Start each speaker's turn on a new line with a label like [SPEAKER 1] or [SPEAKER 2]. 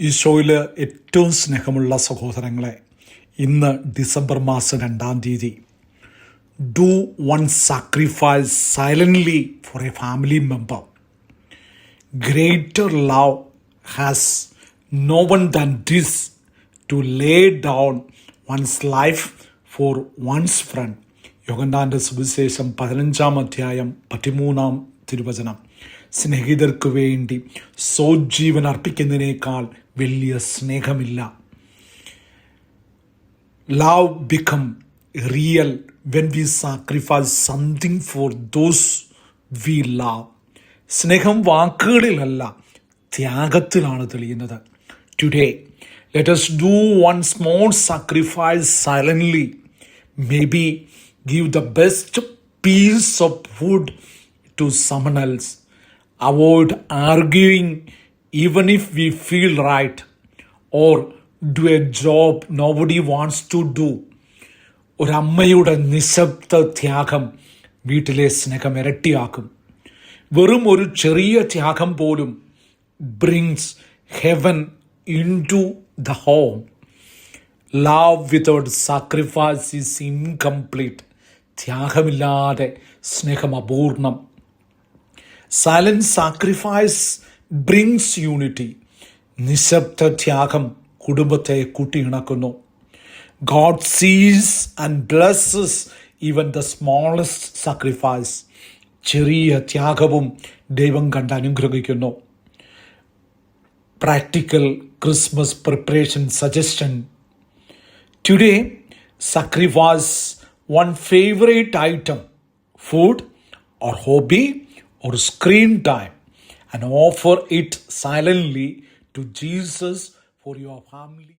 [SPEAKER 1] ഈശോയിൽ ഏറ്റവും സ്നേഹമുള്ള സഹോദരങ്ങളെ, ഇന്ന് ഡിസംബർ മാസം 2-ാം തീയതി, do one sacrifice silently for a family member. Greater love has no one than this, to lay down one's life for one's friend. യോഹന്നാൻ്റെ സുവിശേഷം 15-ാം അധ്യായം 13-ാം തിരുവചനം. സ്നേഹിതർക്ക് വേണ്ടി സ്വജീവൻ അർപ്പിക്കുന്നതിനേക്കാൾ വലിയ സ്നേഹമില്ല. Love become real when we sacrifice something for those we love. സ്നേഹം വാക്കുകളിലല്ല, ത്യാഗത്തിലാണ് തെളിയുന്നത്. Today let us do one small sacrifice silently. Maybe give the best piece of food to someone else. Avoid arguing even if we feel right, or do a job nobody wants to do. ഒരമ്മയുടെ നിശബ്ദ ത്യാഗം വീട്ടിലെ സ്നേഹം ഇരട്ടിയാക്കും. വെറും ഒരു ചെറിയ ത്യാഗം പോലും brings heaven into the home. Love without sacrifice is incomplete. ത്യാഗമില്ലാതെ സ്നേഹം അപൂർണം. Silent sacrifice brings unity. നിശബ്ദ ത്യാഗം കുടുംബത്തെ കൂട്ടിയിണക്കുന്നു. God sees and blesses even the smallest sacrifice. ചെറിയ ത്യാഗവും ദൈവം കണ്ട് അനുഗ്രഹിക്കുന്നു. Practical Christmas preparation suggestion. Today, sacrifice one favorite item, food or hobby or screen time, and offer it silently to Jesus for your family.